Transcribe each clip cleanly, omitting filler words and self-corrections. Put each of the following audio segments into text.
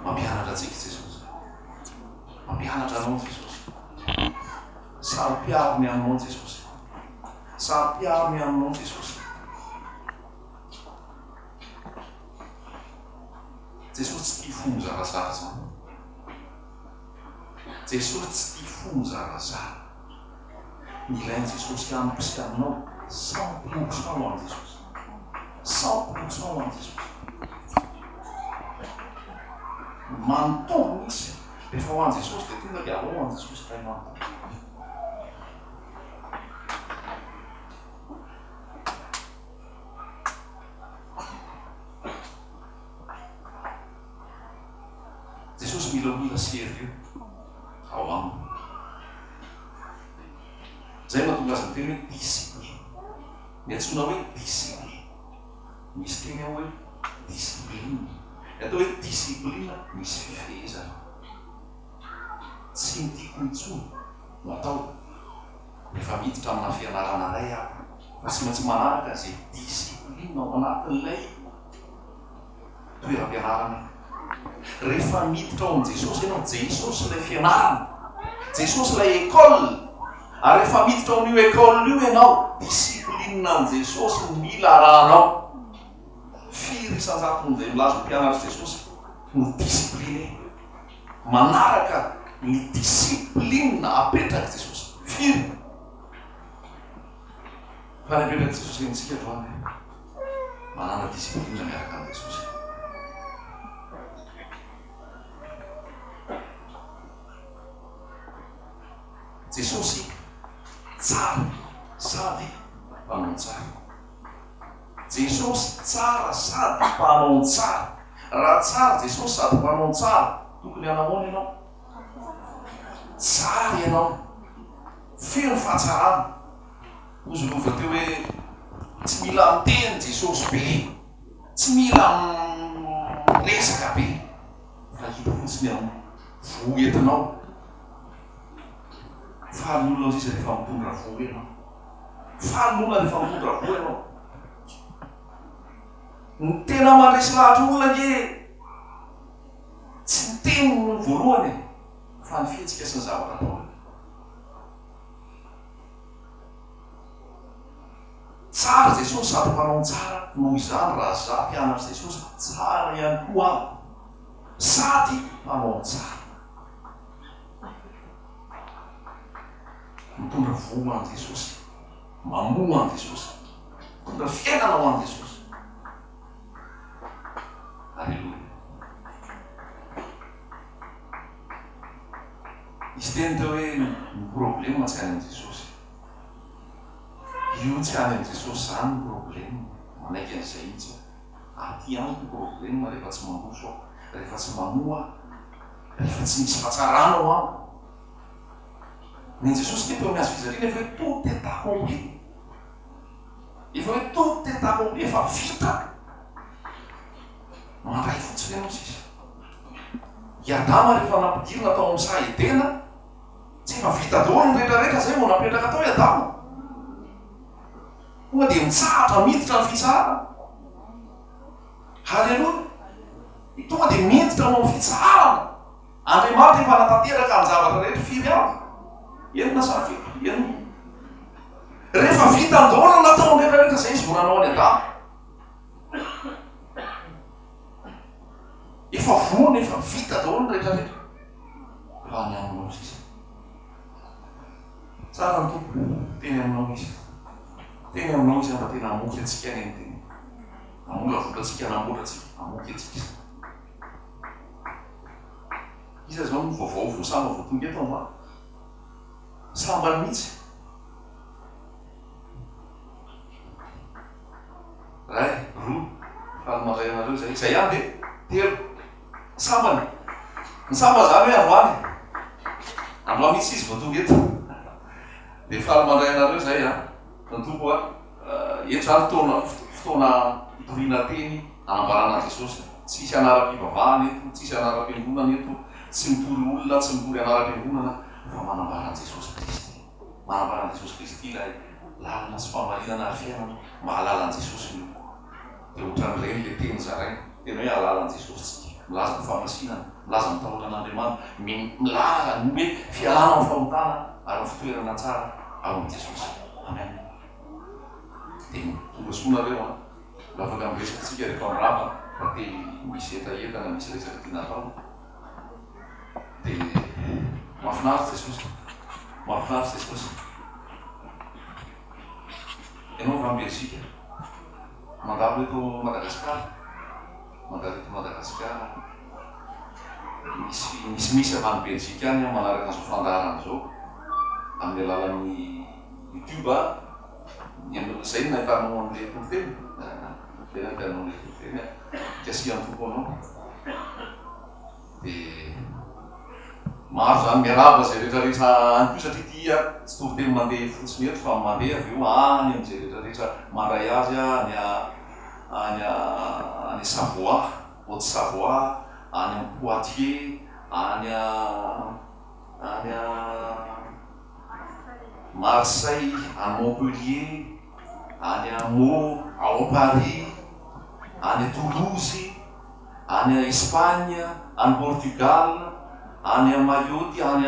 mampianatra antsika Jesosy, mampianatra anao Jesosy, sampiaviny aminao Jesosy, sampiaviny aminao Jesosy. Jesosy tsy tia fomba zarazara zany. Jesosy tsy tia fomba zarazara. Ilainy Jesosy amiko sy aminao 100% amin'ny Jesosy, 100% amin'ny Jesosy. Manontolo mihitsy rehefa ho an'i Jesosy dia tonga dia avao ho an'i Jesosy iray manontolo. Jesosy mila sérieux ao aminy. Zay mahatonga azy miteny hoe discipline. Miantsoina hoe discipline. Misy teny ao hoe discipline. Atao hoe discipline misy fifehezana. Tsy mitiko mitsony no atao rehefa miditra amina fianarana iray aho, fa tsy maintsy manaraka izay discipline ao anatin'ilay toeram-pianarana. Rehefa miditra ao amin'i Jesosy ianao, Jesosy ilay fianarana, Jesosy ilay école. Ary rehefa miditra ao amin'io école io ianao, discipline an' Jesosy mila arahanao. Firy isan-jaton'izay milaza mpianatra Jesosy no discipliné, manaraka ny discipline apetraka Jesosy. Firy fa ny apetraka Jesosy rentsika androany manana discipline miaraka amin'ny Jesosy. Jesosy tsara sady mpanao tsara. Jesosy tsara sady mpanao tsara. Raha tsara Jesosy sady mpanao tsara, tokony anahoana ianao? Tsara ianao, feno fahatsarana. Ozy lova teo hoe tsy mila miteny Jesosy be, tsy mila resaka be, fa hita fotsiny amin'ny vo entinao. Faly olona izy rehefa mitondra vo ianao, faly olona rehefa mitondra vo ianao. Ny tena mandresy lahatra olona nge tsy miteny ny voalohany fa ny fihetsika sy ny zavatra atao. Tsara Jesosy sady mpanao tsara, noho izany raha za mpianatra Jesosy tsara ihany koa aho sady mpanao tsara. Mitondra vo an' Jesosy, mamoa an' Jesosy, mitondra fiainana ho an' Jesosy. Alleluia. Izy teny teo hoe ny problema tsy any an' Jesosy. Io tsy any an' Jesosy zany ny problema. Manaiky an'izay mihitsy. Aty any ny problema rehefa tsy mamboso aho, rehefa tsy mamoa, rehefa tsy misy fahatsarana ao aho. Ny Jesosy teo amin'ny azo fizarina efa hoe tout est accompli. Efa hoe tout est accompli, efa vita. Mandray fotsiny ianao sisa. I Adama rehefa nampidirina tao amin'ny saha edena, tsy efa vita daholo ny rehetrarehetra zay vao napetraka tao i Adama. Tonga dia mitsahatra miditra ny fitsarana. Halleloia. Tonga dia miditra amin'ny fitsarana. Andriamanitra efa natateraka ny zavatra rehetra firy avy. Enina sa fito, enina. Rehefa vita ny daholo natao ny rehetrarehetra zay izy vao nanao any Adama. Efa voany, efa vita daholo ny rehetrarehetra. Fa ny aminao sisa. Tsara ny tompo, teny aminao izy. Teny aminao izy mba tena hamoky antsika ny teny. Hamola volantsika nambola antsika, hamoky antsika. Iza zao ny vaovao vo samba vo tonga eto va? Sambany mihitsy. Ray, roa, faly mandray anareo zay. Zay ihany de telo. Sambany. Ny samba zany hoe androany. Androany mihitsy izy vo tonga eto. De faly mandray anareo zay ny tompo eto zany fotoana itoriana teny anambarana Jesosy. Tsy misy anaram-pivavahana eto, tsy misy anaram-piangonana eto, tsy mitory olona, tsy mitory anaram-piangonana, fa manambarana Jesosy Kristy. Manambarana Jesosy Kristy ilay lalana sy famarinana ary fiainana, mahalalan'i Jesosy io. Dia ohatran'ireny le teny zarainy, tena hoe halalan'i Jesosy, milaza ny famasinana. milaza mitahotra an'andriamanitra milaza ny hoe fialana amin'ny fahotana ary ny fitoerana tsara ao amin'i Jesosy. Amen. Dia tongasoanareo a mba afaka miresakantsika rehefa mirava fa te misy etaetana misy resaka tiana atao dia mahafinaritra Jesosy, mahafinaritra Jesosy. Ianao va Belzika mandalo eto Madagasikara, mandalo eto Madagasikara, misy avy any Belzika any manaraka an'izao fandaharana zao amin'ny alalan'ny YouTube zay no nahitanao an'ilay tonteny, zay nahitanao an'ilay tonteny ikasihan'ny tompo anao. Dia maro zany miaraba zay rehetrarehetra any koa satria tia tsy tovyteny mandeha fotsiny eto fa mandeha avy eo any amin'izay rehetrarehetra mandray azy any Savoie, Haute-Savoie, any amin'ny Poitiers, any Marseille, any Montpellier, any Meaux, ao Paris, any Toulouse, any Espagne, any Portugal, any Mayotte, any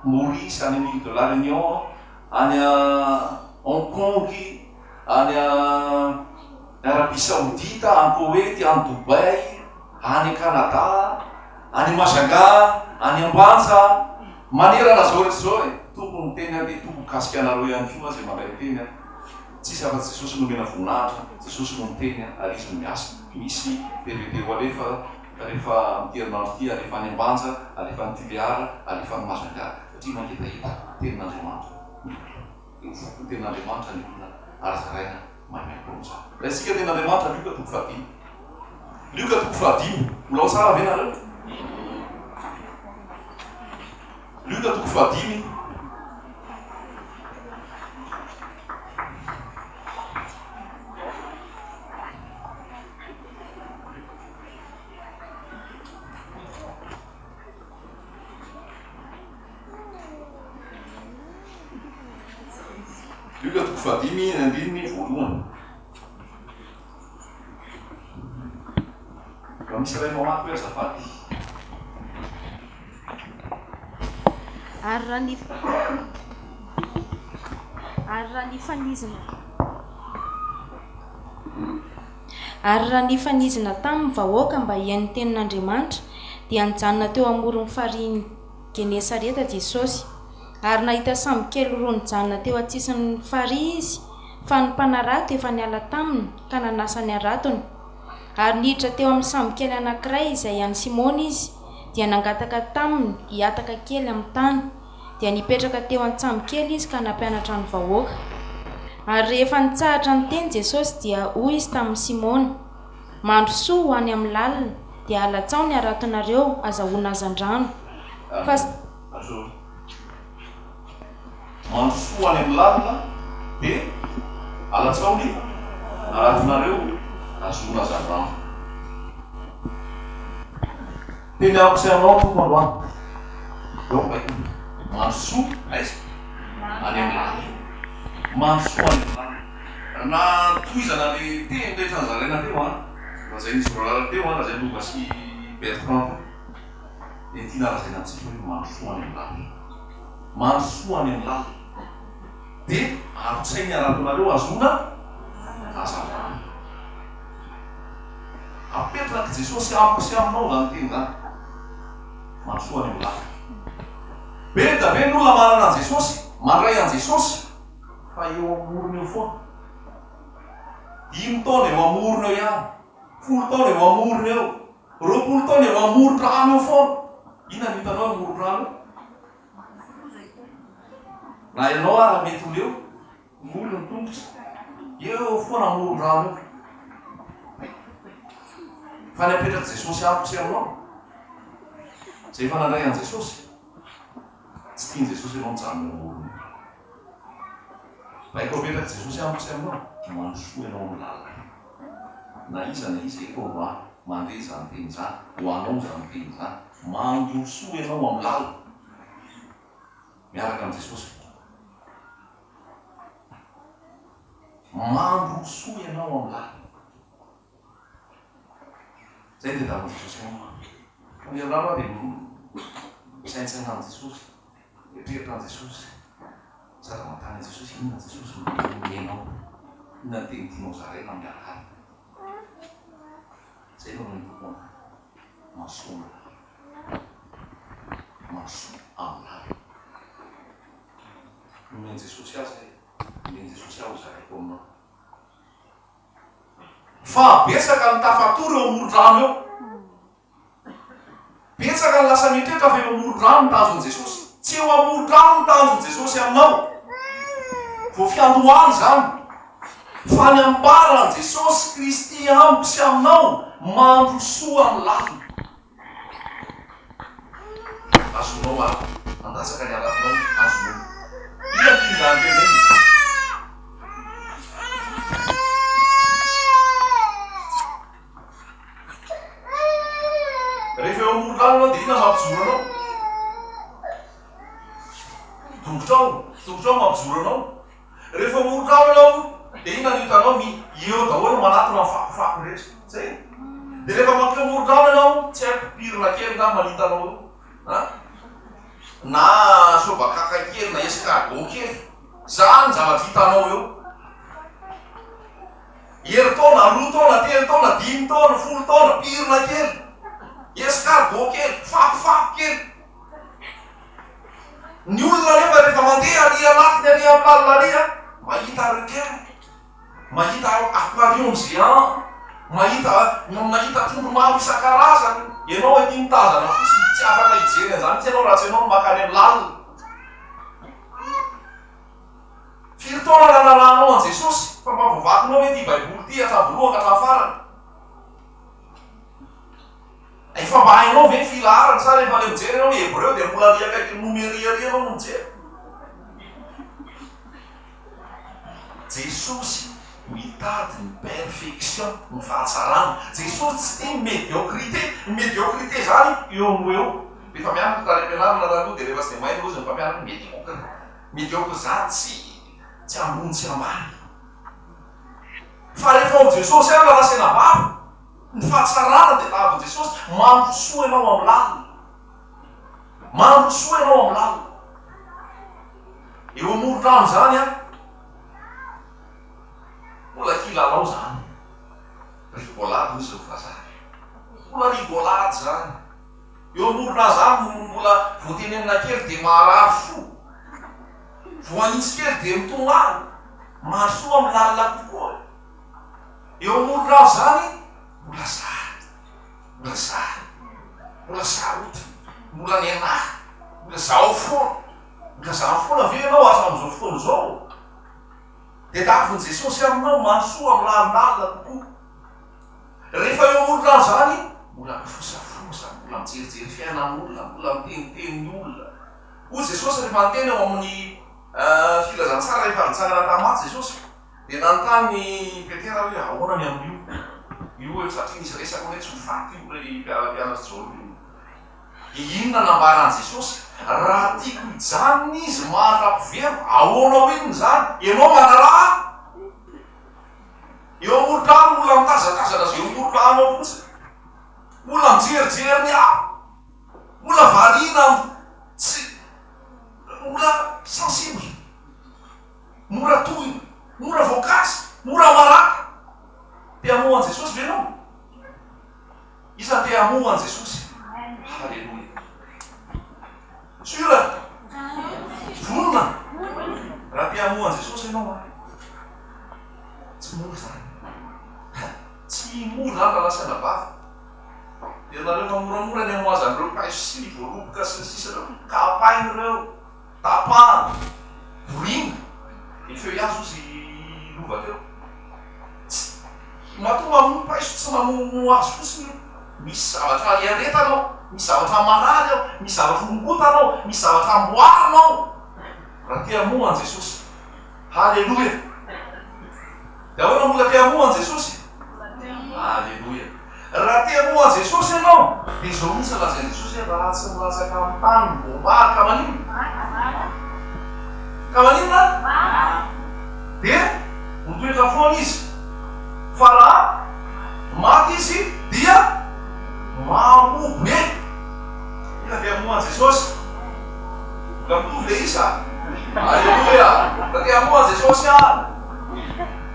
Maurice, any Île de la Réunion, any Hong Kong, any Arabie Saoudite, any Koweït, any Dubai, any Canada, any Mazanga, any Ambanja, manerana zao rehetra zao e. Tokony teny ade tokony kasika anareo ihany koa zay mandray teny tsisy afa-tsy Jesosy nomena voninahitra, Jesosy no miteny ary izy no miasa. Misy veriteo alefa rehefa miterinandro ty alefa any Ambanja, alefa ny Tiliara, alefa ny Mazanga satria mangetaheta tenin'Andriamanitra. Io foko tenin'Andriamanitra ny olona arazaraina mahay-miampy. Raisika tenin'Andriamanitra Luka 5:5. Luka 5:5. Mbola tsara ve nareo? Luka 5:5. Luka 5:5 andininy voalohany. Raha misy iray mamaky hoe azafady. Ary raha ny fanizina tamin'ny vahoaka mba hihainy tenin'Andriamanitra dia nijanona teo amoron'ny farihin'i Genesareta Jesosy. Ary nahita samby kely roa nijanona teo atsisin'ny farihy izy, fa ny mpanarato efa niala taminy ka nanasa ny aratony. Ary niditra teo amin'ny samby kely anankiray izay an'i Simona izy, dia nangataka taminy hiataka kely amin'ny tany, dia nipetraka teo an-tsamby kely izy ka nampianatra ny vahoaka. Ary rehefa nitsahatra ny teny Jesosy dia hoy izy tamin'ny Simona, mandro soa ho any amin'ny lalina, dia alatsao ny aratonareo azahoana hazan-drano. Mandro soa any amin'ny lalina dia alatsao ny aratonareo azahoana hazan-drano. Teny ampy aminao tompo androany. Mandro soa aiza any amin'ny lalina. Mandro soa any amin'ny lalina. Na tohizana le teny rehetra nizaraina teo raha zay nisy voalala teo raha zay Lucas sy Bertrand dia tiana lazaina antsika hoe mandro soa any amin'ny lalina. Mandro soa any amin'ny lalina dia arotsay ny aratonareo azahoana hazan-drano. Apetraka Jesosy amiko sy aminao zany teny zany. Mandro soa any amin'ny lalina. Be da be ny olona manana an Jesosy, mandray an Jesosy, fa eo amorona eo foana. 5 taona eo amorona eo ihany, 10 taona eo amorona eo, 20 taona eo amoron-drano eo foana. Inona no hitanao amoron-drano? Na ianao ara mety ho leo, molo ny tongotra, eo foana amoron-drano eo. Fa ny apetraka Jesosy amiko sy aminao, zay efa nandray an Jesosy, tsy tiany Jesosy ianao mijanona amorona. Raha efa apetraka Jesosy amiko sy aminao, mandro soa ianao amin'ny lalina. Na iza eto androany mandeha zany teny zany, ho anao zany teny zany, mandro soa ianao amin'ny lalina. Miaraka amin'ny Jesosy. Mandro soa ianao amin'ny lalina. Zay dia tamin'i Jesosy aminao. Ianareo dia misaintsaina an Jesosy, etreritra an Jesosy, sady mantany Jesosy, inona Jesosy menao, inona ny teny tianao zaraina miarahany. Zay no milokoana masoa amina. Nomeny Jesosy azy, nomeny Jesosy aho zaraiko aminao. Fa betsaka ny tafatory eo amoron-drano eo. Betsaka ny lasa mitrehitra fa eo amoron-drano ny tanjon'i Jesosy. Tsy eo amoron-drano ny tanjon'i Jesosy aminao. Vao fiandohany zany. Fa ny ambaran'i Jesosy Kristy amiko sy aminao mandrosoa amin'ny lalina. Azonao ary, andatsaka ny aratinao, azonao. Ina ty zany teny. Rehefa eo amoron-drano anao dia inona mampijoro anao? Tongotrao mampijoro anao. Rehefa amoron-drano anao dia inona no hitanao eo daholo manatona ny fakofako rehetra. Zay. Dia rehefa mankeo amoron-drano anao, tsy haiko pirina kely na manitanao eo. Na sobakaka kely na escargot kely. Zany zavatra hitanao eo. Herintaona, roa taona, telo taona, 5 taona, 10 taona, pirina kely. Escargot kely, fakofako kely. Ny olona rehefa mandeha ary anatiny ary amin'ny lalina ary mahita requin, mahita aquarium géant, mahita trondro maro isan-karazany. Ianao ety mitazana fotsiny, tsy afaka hijery an'izany, tsy ianao raha tsy ianao makany amin'ny lalina. Firy taona nanarahanao an Jesosy fa mavavakinao hoe ty baiboly ty hatramin'ny ka hatrafarany. Efa mba hainao ve filaharany sa rehefa le mijery anao Hebreo dia mbola riakaiky nomeria anao no mijery. Jesosy mitady ny perfection, ny fahatsarana. Jesosy tsy tia médiocrité. Médiocrité zany eo no eo. Rehefa mianatra tany am-pianarana taloha dia rehefa tsy dia mahay loza ny mpampianatra médiocre. Médiocre zany tsy ambony tsy ambany. Fa rehefa ao Jesosy any la rasena bava, ny fahatsarana dia lavin Jesosy mandrosoa ianao amin'ny lalina. Mandrosoa ianao amin'ny lalina. Eo amoron-drano zany a, mbola kilalao zany. Rigolade misy eo vazaha. Mbola rigolade zany. Eo amoron-drano zany mbola voatenenina kely dia maharary fo. Voanitsy kely dia mitomany. Mahasoa amin'ny lalina kokoa. Eo amoron-drano zany mbola saroty, mbola nenahy, mbola zao foana. Mbola zao foana ve ianao hatramin'izao fotoana zao? Dia tafin Jesosy aminao mandrosoa amin'ny lalindalina kokoa. Rehefa eo amoron-drano zany, mbola mifosafosa, mbola mijerijery fiainan'olona, mbola miteniteny olona. Hoy Jesosy rehefa niteny eo amin'ny filazantsara rehefa nitsangana tamaty Jesosy, dia nanontany Petera hoe ahoana ny amin'io? Io satria nisy resaka hoe tsy mifaty io ilay mpianatry Jaolo io. Inona nambaran'i Jesosy? Raha tiako hijanona izy mahara-pivero, ahoana hoeniny zany? Ianao manaraha? Eo amoron-drano olona mitazatazana azy eo amoron-drano ao fotsiny. Olona mijerijery ny ao. Olona variana olona sensible. Mora tohina, mora voankazo, mora maraka. Te hamohan Jesosy ve ianao? Iza te hamohan Jesosy? Halleluia. Sura. Vonona. Raha te hamohan Jesosy ianao tsy mora zany. Tsy mora zany raha lasa nabava. Dia nareo mamoramora ny hamoazan'ireo paiso sy ny voaroboka sy ny sisa ireo. Kapainy ireo. Tapahana. Vorina. Efa iazo izy lova teo. Matoa mamono paiso tsy mamono azo fotsiny. Misy zavatra iaretanao, misy zavatra marary ao, misy zavatra hongotanao, misy zavatra amboarinao. Raha te hamohan Jesosy. Halleluia. Dia ahoana mbola te hamohan Jesosy? Halleluia. Raha te hamohan Jesosy ianao, dia izao mihitsy lazain'i Jesosy raha tsy milatsaka amin'ny tany mbo mary ka manino? Ka maninona? Dia mitoetra foana izy. Fa raha maty izy dia mamobe. moa Jesosy la mitovy le isa aleluia da tia moa Jesosy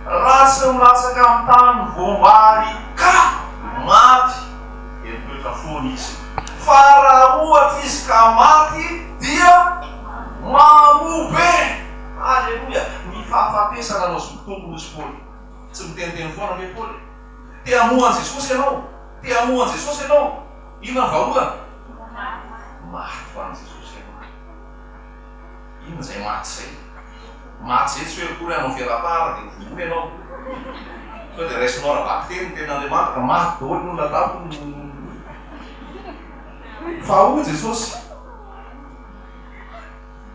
raha tsy milatsaka amin'ny tany voambary ka maty dia mitoetra foana izy fa raha ohatra izy ka maty dia mamobe aleluia ny fahafatesana anao sy tompony izy Paoly tsy miteniteny foana ve Paoly te hamoa Jesosy ianao te hamoa Jesosy ianao inona vahoana maty fa an Jesosy ianao inona zay maty zay tsy hoe kory anao fiaratara dia vovory ianao sao dia raisinao raha vaky teny ten'Andriamanitra ka maty daholo no latapony fa hoy Jesosy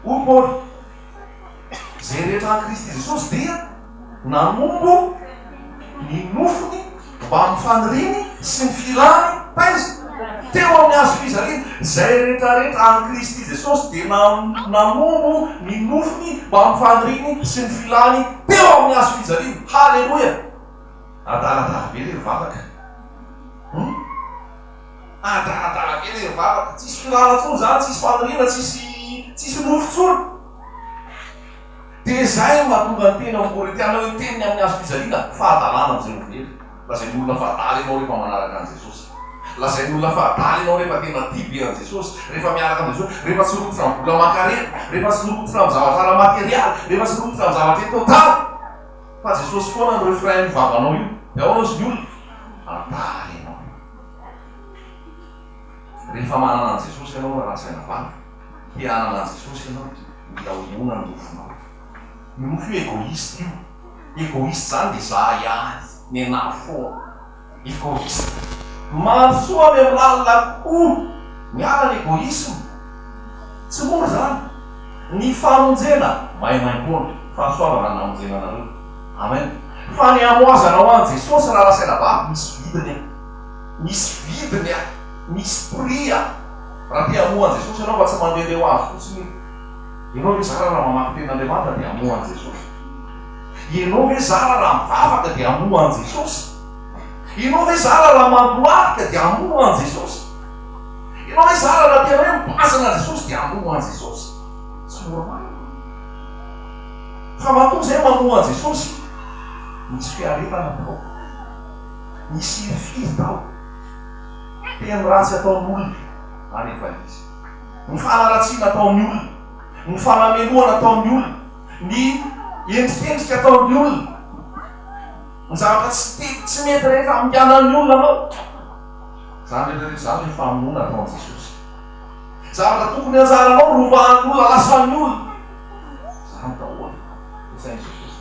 hoy Paoly zay rehetra an Kristy Jesosy dia namombo ny nofony mba mifaniriny sy ny filany taiza teo amin'ny hazo fizariny zay rehetrarehetra an Kristy Jesosy dia namombo ny nofony mba mifaniriny sy ny filany teo amin'ny hazo fizariny halleloia adaladala be le vavaka adaladala be le vavaka tsisy filana tsony zany tsisy fanirina tsisy nofo tsony dia zay mahatonga ny teny amin'ny Korinthiana hoe teniny amin'ny hazo fizarina fahadalana am'izay novely lazay ny olona fahadaly ianao rehefa manaraka an Jesosy lazay ny olona fahadaly ianao rehefa tena tia be an Jesosy rehefa miaraka an Jesosy rehefa tsy rokotra amin'ny vola makarena rehefa tsy rokotra amin'ny zavatra materialy rehefa tsy rokotra amin'ny zavatra totaly fa Jesosy foana no refrain vavanao io dia ao anao sy ny olona adaly ianao rehefa manana an Jesosy ianao raha saina vava tia anana an Jesosy ianao mila homona ny nofonao ny nofo egoiste io egoiste zany dia za ihany ny anahy foana egoiste mahasoa amy amin'ny lalina koa miala ny egoisme tsy mora zany ny famonjena maimaim-poana fahasoavana namonjena anareo amen fa ny amoazanao an Jesosy raha rasaina vavy misy vidiny misy prix raha tia hamoa an Jesosy ianao fa tsy mandeha ho azy fotsiny ianao hoe zara raha mamaky ten'Andriamanitra dia hamoa an Jesosy ianao hoe zara raha mivavaka dia hamoa an Jesosy ianao hoe zara raha mandoarika dia hamoa an Jesosy ianao hoe zara raha tena hoe mipazana an Jesosy dia hamoa an Jesosy tsy mora fa matoa zay mamoa an Jesosy misy fiaretana tao misy firy tao teny ratsy ataon'ny olona anefa izy ny fanaratsiana ataon'ny olona ny fanameloana ataon'ny olona ny endrikendrika ataon'ny olona ny zavatra tsy mety rehetra amin'nyanan'ny olona anao zany rehetrarehetra zany hoe famonoana ataon'i Jesosy zavatra tokony anjaranao rovahan'ny olona lasan'ny olona zany daholo isain'i Jesosy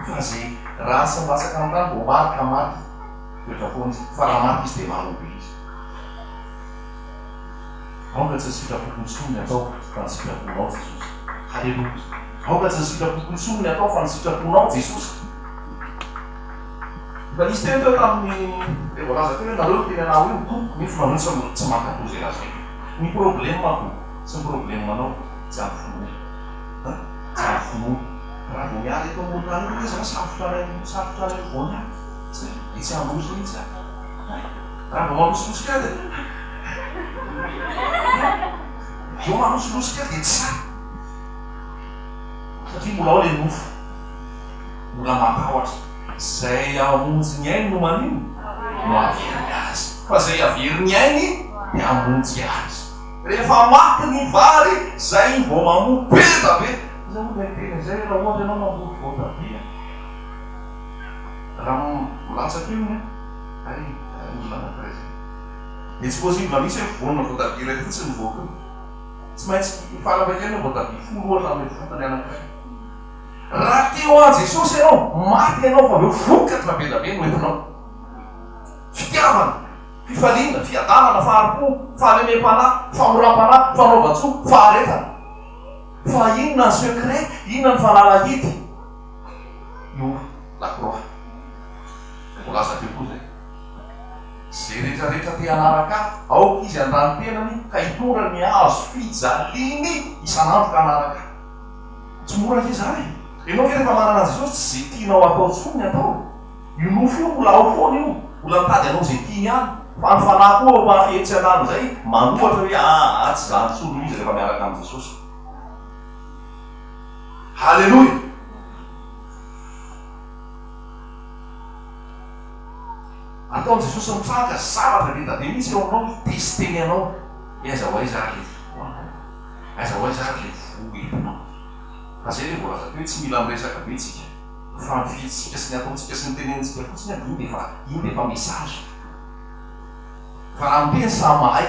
fa zay raha tsy milatsaka amin'ny tany vao marika maty toetra foana izy fa raha maty izy dia marobe izy aoka tsy sitrapokony soniny atao fa ny sitraponao Jesosy halleloia aoka tsy sitrapokony soniny atao fa ny sitraponao Jesosy fa nisy teny teo tamin'ny dia voalaza teo hoe nareo teny anao io tompo nefa manao tsy mankatao zay lazay ny problemako sy ny problemanao tsy amin'ny finoana tsy amin'ny finoana raha vao miala eto amolonany io hoe zany safotra lay voany dia tsy amroso mihitsy raha vao marosolosy kely eo marosolosy kely dia tsy sa satria mbola ao le nofo mbola matahotra zay amonjy ny ainy no manino no averiny azy fa zay averiny ainy dia amonjy azy rehefa maty ny vary zay vao mamopeta be zay moa tena zay raha ohatra ianao mamory voatabia raha milatsaka io ary olona anankiray zay dia tsy possible misy hoe vonona voatabia iray fotsiny mivoaka io tsy maintsy falavakely hoe voatabia folo ohatra amin'ny fotany anankiray raha teo an Jesosy ianao maty ianao fa aveo vokatra be da be no entinao fitiavana fifaliana fiadanana faharipo fahalemem-panahy famoram-panahy fanaovan-tsoa faharetana fa inona ny secret inona ny fahalalahity io lakroa volaza teo koa zay rehetrarehetra te hanaraka aoka izy an-dranotenany ka hitondra ny azo fijaliny isanandro ka hanaraka tsy mora ke zany ianao ke rehefa manana Jesosy tsy zay tianao atao tsony atao io nofo io mbola ao foana io mbola mitady anao zay tiany ihany fa ny fanahy koa mafihetsy anany zay manohatra hoe tsy zany tsolo izy rehefa miaraka am' Jesosy. Halleloia. Ataon' Jesosy mitsanga zavatra be da be mihitsy eo aminao testeny anao aiza ho aiza ary le voanao, aiza ho aiza ary le voentinao. Fa zay le voalaza hoe tsy mila miresaka be tsika fa mifitsika sy ny ataontsika sy ny tenenitsika fotsiny iny defa mesazy. Fa raha miteny samy mahay,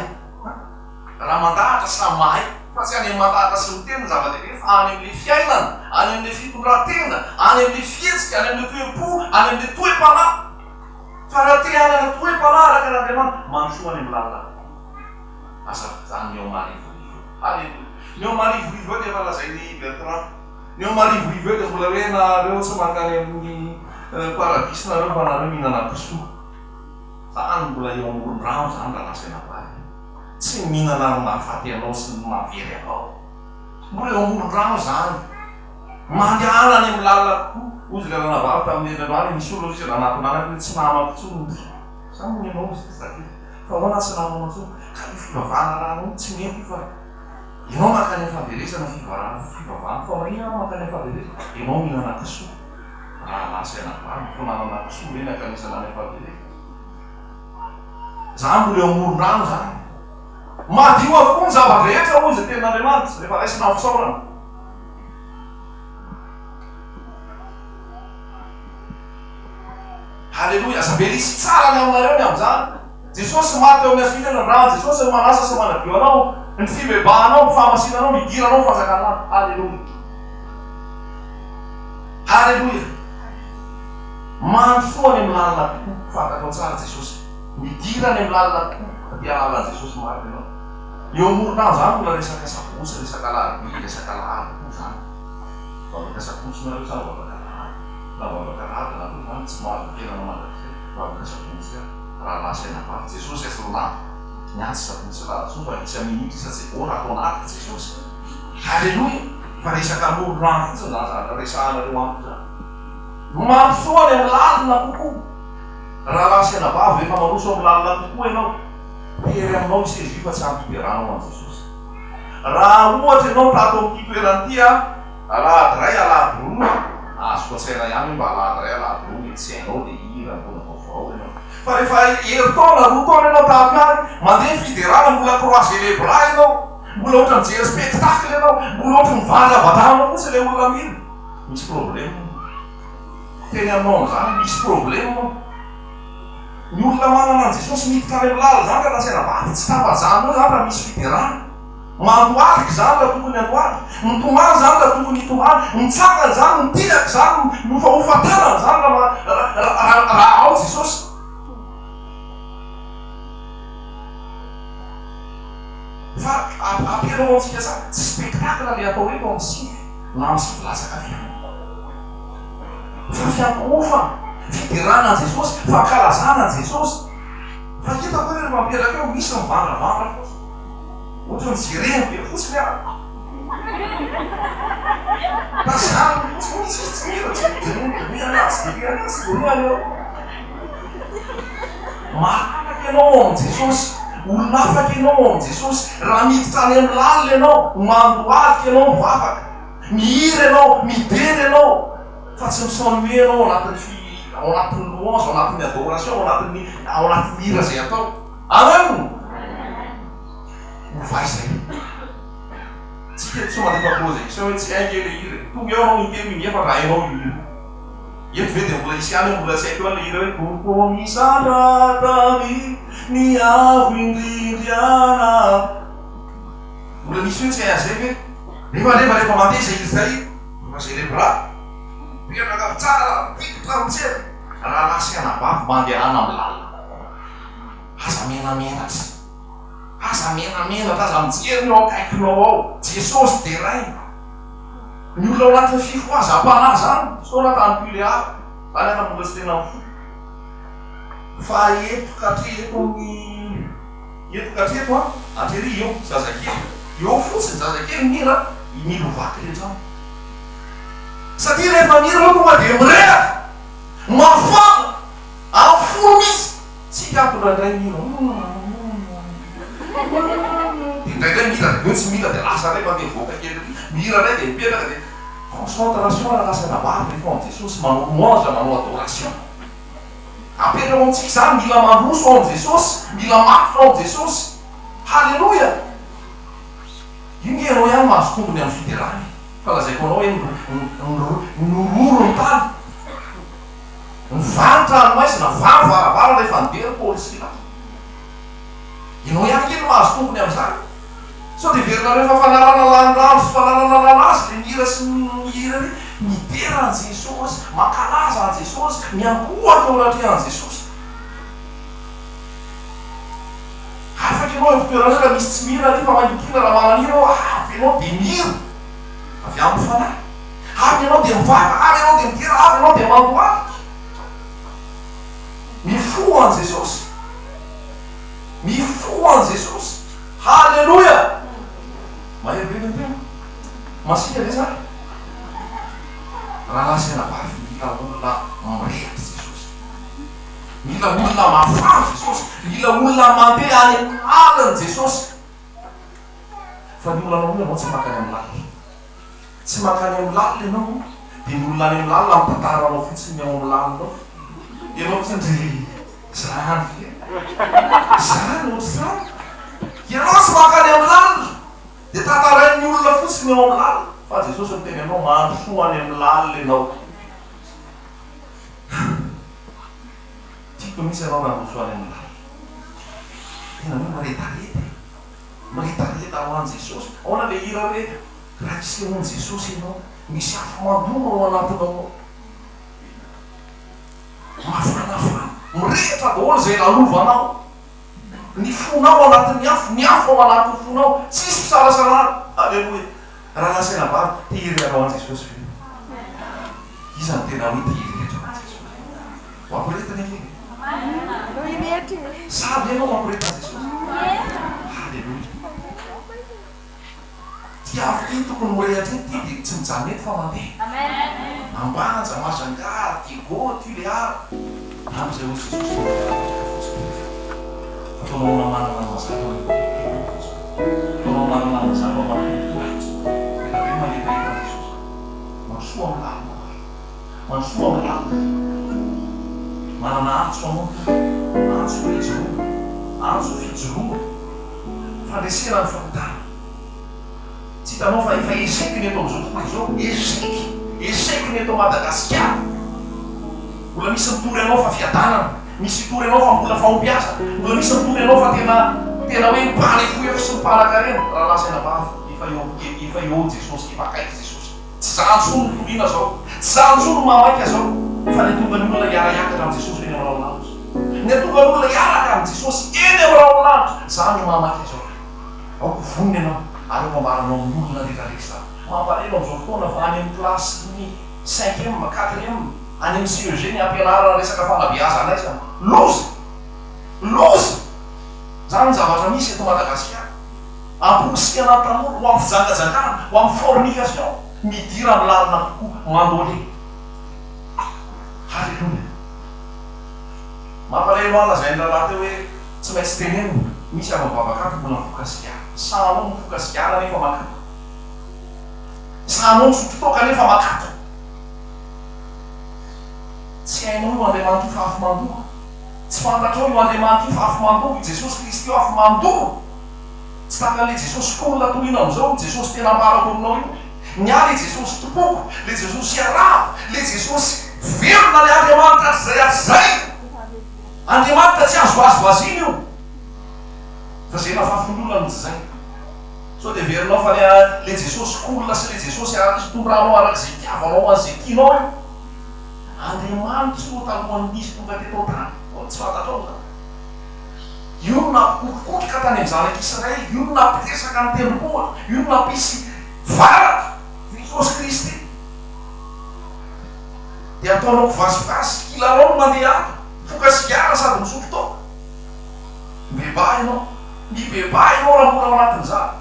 raha mandahatra samy mahay, fa tsy any mandahatra sy miteny zava-dehibe fa any amin'le fiainana, any amin'le fitondran-tena, any amin'le fihetsika, any amin'le toe-po, any amin'le toe-panahy. Fa raha te hanana toe-panahy araka n'Andriamanitra, manosoa any amin'ny lalina. Asa zany ny eo marivorivo. Halleloia. Ny eo marivorivo eo dia efa lazainy Bertrand. Ny eo marivorivo eo dia mbola hoe nareo tsy mankany amin'ny paradisy nareo fa nareo mihinana kisoa. Zany mbola eo amoron-drano zany raha lasaina vary. Tsy mihinana ny mahafaty anao sy ny mahavery anao. Mbola eo amoron-drano zany. Mandehana any amin'ny lalina kokoa. Ozy le raha navavy tamin'ny Androany misy olo izy raha anatinana hoe tsy namako tsony. Zany ny anao izy zakely. Fa hoana tsy namako tsony. Ka io fivavahana rano tsy mety fa ianao makany fahaveresana fivavahana fa mahina makany fahaveresana. Ianao mihinana kisoa. Raha lasaina vary fa manana kisoa hoe nakanisana any fahaveresana. Zany mbola eo amoron-drano zany. Madio avokoa ny zava-drehetra hoy izay tenin'Andriamanitra rehefa raisina fisaorana. Halleloia. Aza verisy tsara ny aminareo ny amin'izany. Jesosy maty eo amin'ny asitana rano, Jesosy manasa sy manadio anao, ny fibebahanao, ny fahamasinanao, midiranao, fanjakanao. Halleloia. Halleloia. Manosoa ny amin'ny lalina tokoa, fantatao tsara Jesosy. Midira ny amin'ny lalina tokoa, dia lalan'i Jesosy maty anao. Eo amoron-drano zany mbola resaka sabosy, resaka larbi, resaka lahary koa zany. Vavaka sabosy nareo zany vavaka lahary. Na vavaka lahary nareo zany tsy mahazo kenana mandrakizay. Vavaka sabosy raha lasaina vary. Jesosy esolona miantsy sabosy lahatsoa fa misy amin'ity satria ora atao anaty Jesosy. Halleloia. Fa resaka amoron-drano fotsiny zany zany resahanareo amiko zany. Mampisoa ny amin'ny lalina kokoa. Raha lasaina vavy efa manoso amin'ny lalina kokoa ianao. Tery aminao isy fa tsy ampiberanao an' Jesosy. Raha ohatra ianao tato amin'ity toerany ity alahady ray alahady roa, azo atsaina ihany mba alahady ray alahady roa tsy hainao dia ira mbola vaovao ianao. Fa rehefa herintaona roa taona ianao tahaka any, mandeha fiderana mbola croix célébrat ianao, mbola ohatra mijery spectacle ianao, mbola ohatra mivanga batanao fotsy ilay olona mino. Misy problème. Teny aminao amin'izany misy problème. Ny olona manana an' Jesosy miditra any amin'ny lalina zany ka lasaina vavy tsy tapajanonao zany raha misy fiderana. Mandoaliky zany raha tokony andoaly, mitomany zany raha tokony hitomany, mitsangany zany, mitilaky zany, hofatanany zany raha ao Jesosy. Fa ampianao amintsika zany tsy spectacle le atao eto amintsika na amintsika lasaka fiaina. Fa fiakofa fiderana an' Jesosy, fankalazana an' Jesosy. Fa hitako hoe rehefa mampiaraka eo misy mivandravandra fotsiny. Ohatra mijerena be fotsiny aha. Fa zany tsy mira tsy anazy eo. Mahalaky ianao amin'i Jesosy, olona afaka ianao amin'i Jesosy, raha miditra any amin'ny lalina ianao, mandoaliky ianao mivavaka, mihira ianao, midery ianao, fa tsy misaomy ianao ao anatin'ny louange, ao anatin'ny adoration, ao anatin'ny hira zay atao. Amen. Ovay zay. Tsy tety so mandefa-po zay. Sao hoe tsy haingy le hira. Tonga eo anao miteny iny efa raha hainao hira. Eto ve dia mbola isy any mbola tsy haiko le hira hoe koko misandratany ny avo indrindriana. Mbola misy hoe tsy hay azay ve? Rehefa mandeha zay hira zay, fa célébrat. Mianaka tsara, pitotra mitsery. Raha lasaina vavy mandehana amin'ny lalina. Aza menamenatra. Aza menamenatra, aza mijery eo akaikinao ao. Jesosy de ray. Ny olona ao anatin'ny fifoazam-panahy zany, soa tany Piléa. Zany ana mbola tsy tena fo. Fa eto katreto atrery eo zazakely. Eo fotsiny zazakely mira, milovaky rehetra. Satria rehefa mira eo tonga dia mirehatra, mafana, amin'ny folo misy. Tsy hiampy nandray mira indraindray mira eo tsy mira dia lasa ray mandeha voaka kely mira ray dia mipetraka dia concentration lasa nabary rehefa an Jesosy mange manao adoration apetraka amintsika zany mila mandroso ao an Jesosy mila mafy ao an Jesosy halleloia iny ianao ihany mahazo tombony amin'ny fiderany fa lazaiko anao hoe nororo ny tany nivanitra anomaizina varo varavara rehefa nibery polisy ianao ihany kely mahazo tombony amin'izany sao dia verina rehefa fanarana lanirano sy fanarana lalazy le mihira sy mihira re midera an Jesosy mankalaza an Jesosy miankohatra ao anatrehany Jesosy afaka ianao etotoerana ka misy tsy mihira ty fa manikina raha mananira ao avy ianao dia mihira avy amin'ny fanahy avy ianao dia mivaka avy ianao dia midera avy ianao dia mandoaly mifo an Jesosy mifo an Jesosy halleloia mahery be tena masika le zany raha lasena vavy mila olona mirehatra Jesosy mila olona mafana Jesosy mila olona mandeha any amin'ny aliny Jesosy fa ny olona anao tsy makany amin'ny lalina tsy makany amin'ny lalina ianao dia ny olona any amin'ny lalina mitantara anao fotsiny ao amin'ny lalinao ianao tsindry zany zany ohatry zany ianao tsy makany amin'ny lalina dia tantarain'ny olona fotsiny ao amin'ny lalina fa Jesosy ny tena ianao mandroso any amin'ny lalina ianao tiako misy ianao nandroso any amin'ny lalina tena hoe miretareta ao an Jesosy ahoana le hira hoe raha isy hoan Jesosy ianao misy afo mandoro ao anatinao mafanafana mirehatra daholo zay lalovanao ny fonao anatin'ny afo ny afo ao anatin'ny fonao tsisy fisalasalana alleloia raha lasaina vavy tehiry anao an Jesosy fe iza ny tena hoe tehiry etra an Jesosy mampiretana eny sady ianao mampiretana Jesosy halleloia ty afo ty tokony morehatra ety ty dia tsy mijanety fa mandeha ambanja mazangara ty go ty le ara am'izay ho Jesosy fataonao manana mazava fataonao manana mazava tena hoe manepaetra Jesosy mansoa amin'ny lalina mansoa amin'ny lalina manana antso anao antso fijoroana antso fijoroana fandresena ny fahotana tsy hitanao fa efa eseky ny eto amin'izao tontolo izao eseky ny eto Madagasikara mbola misy mitory anao fa fiadanana misy mitory anao fa mbola fahompiasa mbola misy mitory anao fa tena hoe mipana foefy sy mipanakarena raha lasaina vavy efa eo Jesosy efa akaiky Jesosy tsy zantsony ny toriana zao tsy zantsony mamaika zao fa ny tonga ny olona hiara-hiakatra amin'ny Jesosy eny amin'ny raolanitra ny tonga ny olona hiaraka amin'ny Jesosy eny amin'ny raolanitra zany mamaika zao aoko voniny ianao ary mambaranao amin'ny olona rehetrarehetra mampareno amin'izao fotoana fa any amin'ny klasy ny 5e 4e any amin'ny CEG ny ampianarana resaka fanabeazana izy lozy zany zavatra misy eto Madagasikara amposika anaty tanora ho amin'ny fijangajangana ho amin'ny fornication midira amin'ny lalina kokoa mandole halleloia mampalahelo alazainy raharaha teo hoe tsy maintsy teneno misy avavavakato mbola mifokasikara sanao mifokasikara nefa makato sanao misotrotoka nefa makato tsy hainao io Andriamanitra io fa afo mandoro tsy fantatrao io Andriamanitra io fa afo mandoro Jesosy Kristy io afo mandoro tsy takan'le Jesosy kolona toriana am'izao Jesosy tena amparako aminao io nialy Jesosy topoko le Jesosy iarabo le Jesosy verona le Andriamanitra zay Andriamanitra tsy azoaziny io fa zay nafafon'olona tsy zay sao dia verinao fa le Jesosy kolona sy le Jesosy tondrano arak'izay tiavanao an'izay tianao io Andriamanitra io talohan'ny nisy tonga teto tany tsy fantatrao zany io no nampikokotrika tany amin'ny zanak'Israely io no nampiresaka ny tendrombohitra io no nampisy varatra Jesosy Kristy dia ataonao kivasivasy kilalao no mandeha ato fokasikara sady misotro toka beba ianao mibeba ianao raha mbola ao anatin'izany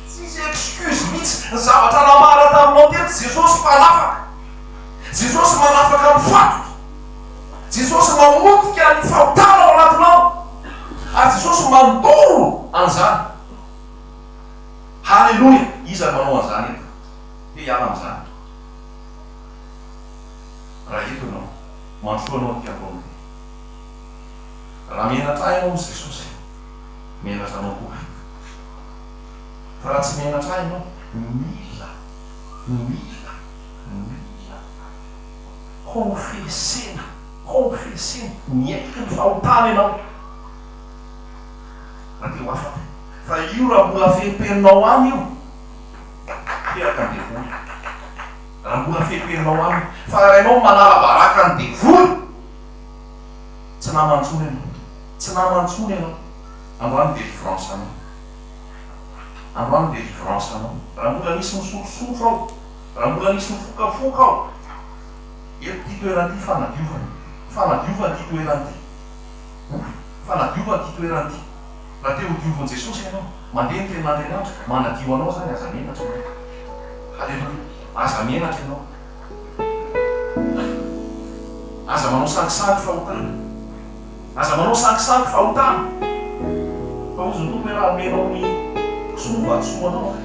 tsisy excuse mihitsy ny zavatra namara taminao teto Jesosy mpanafaka Jesosy manafaka amin'ny fatotra Jesosy mamotika ny fahotana ao anatinao ary jesosy mandoro an'izany. Halleloia. Iza manao an'izany eto de hiala am'izany. Raha eto ianao mandroanao tiakoa raha mianatra ianao misy Jesosy, mianatra anao koa. Fa raha tsy mianatra ianao, mila confesena miaiky ny fahotana ianao. Raha teo afaky. Fa io raha mbola fehipeninao any io, teraka ny devoly. Raha mbola fehipeninao any, fa raha ianao manara-baraka ny devoly, tsy namantsony ianao. Tsy namantsony ianao. Androany délivrance anao. Androany délivrance anao. Raha mbola nisy misotrosotro ao, raha mbola nisy mifokafoka ao, eto ty toerany ty fanadiovany ty toerany ty. Fanadiovany ty toerany ty. Raha teo diovon Jesosy ianao, mandeha ny tenin'Andriamanitra, manadio anao zany aza mianatra ianao. Halleluia. Aza mianatra ianao. Aza manao sankisanky fahotana. Aza manao sankisanky fahotana. Fa ozy ny tompo raha menao ny soanao,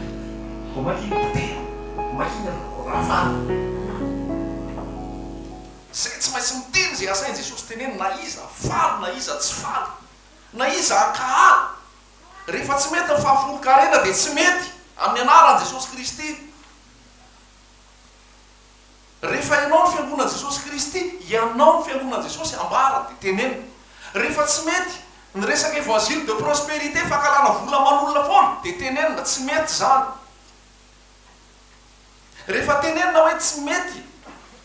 ko makiny potera, makiny ravana. Zay tsy maintsy miteny zay asainy Jesosy teneny, na iza faly na iza tsy faly, na iza akahaly. Rehefa tsy mety ny fahafolokarena dia tsy mety amin'ny anaran'i Jesosy Kristy. Rehefa ianao ny fiangonan'i Jesosy Kristy, ianao ny fiangonan'i Jesosy ambara dia tenena. Rehefa tsy mety ny resaka évangile de prospérité, fahakalana vola manolona foana, dia tenenina tsy mety zany. Rehefa tenenina hoe tsy mety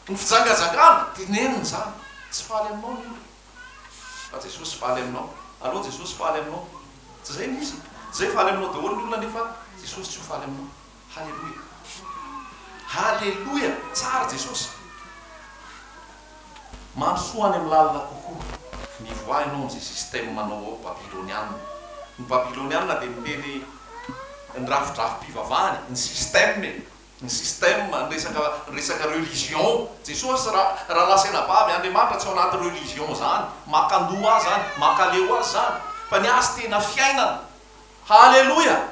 ny fijangajangana, tenenina zany. Tsy faly aminao ny olona. Fa Jesosy faly aminao. Allo Jesosy faly aminao. Tsy zay misy. Tsy zay faly aminao daholo ny olona nefa Jesosy tsy ho faly aminao. Halleluia. Halleluia. Tsara Jesosy. Mampisoany amin'ny lalina kokoa. Mivoa ianao amin'izay système manao ao babyloniana. Ny babyloniana dia miteny ny rafidrafi-pivavahany, ny système, resaka religion. Jesosy raha lasaina bavy Andriamanitra tsy ao anaty religion zany, makandoa azy zany, makaleo azy zany, fa ny azy tena fiainana. Halleluia.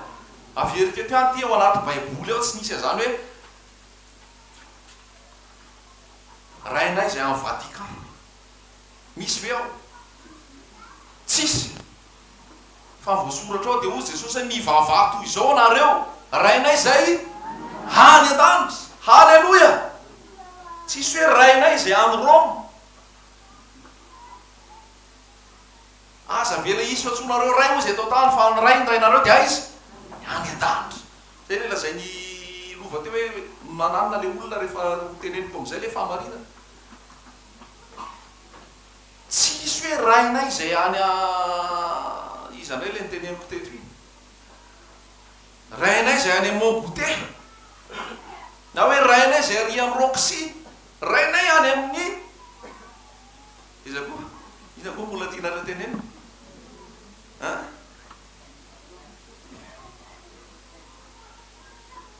Averika tany ty ao anaty baiboly ao tsy nisy zany hoe rainay zay amin'ny Vatican. Misy ve ao? Tsisy. Fa voasoratra ao dia ozy Jesosy hoe mivavah toy izao nareo, rainay zay hany an-danitra. Halleluia. Tsisy hoe rainay zay any Rome. Aza vela isy fatsonareo ray moa zay tao tany, fa ny rainareo dia izy any an-danitra. Zay le lazay ny lova teo hoe mananina le olona rehefa teneniko am'izay le fahamarinana. Tsisy hoe rainay zay any izany le niteneniko teto iny. Rainay zay any Montgoûté. Na hoe rainay zay ary amin'ny Roxy. Rainay any amin'ny iza koa mbola tianareo tenenina.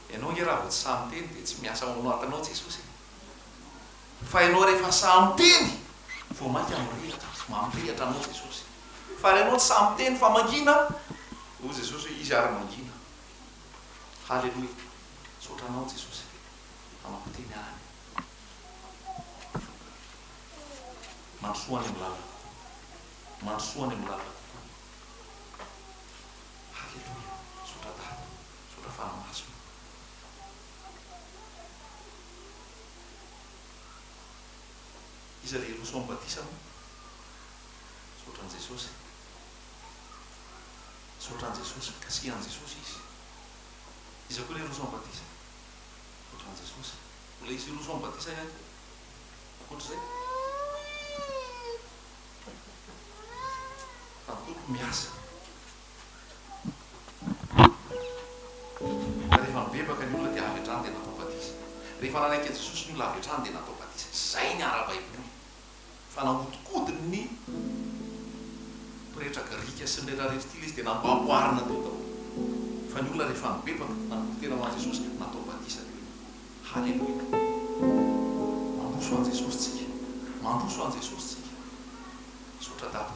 Ianao nge raha vao tsy samy teny dia tsy miasa ao anatinao Jesosy. Fa ianao rehefa samy teny vao mainka mamirehatra anao Jesosy. Fa ianao tsy samy teny fa mangina, ho Jesosy hoe izy ary mangina. Halleluia. Sotranao Jesosy amampiteny any. Mandrosoany amin'ny lalana. Mandrosoany amin'ny lalana. Halleluia. Sotra data, sotra fanamasina. Iza le roso ambatisana. Sotran Jesosy. Sotran Jesosy, kasihan Jesosy izy. Iza koa le roso ambatisana. Sotran Jesosy. Mbola izy roso ambatisana ihany. Ohatr'izay. Fa miasa. Rehefa mibebaka ny olona dia avy hatrany dia natao batisa. Rehefa nanaiky Jesosy ny olona avy hatrany dia natao batisa. Zay ny ara-baiboly. Fa nahodikodiny ny pretra grika sy ny rehetra rehetra izy dia nambaboarina teo daholo. Fa ny olona rehefa mibebaka nanompo tena ho an'i Jesosy natao batisa teo. Halleluia. Mandroso an'i Jesosy tsika. Mandroso an'i Jesosy tsika. Sotra data.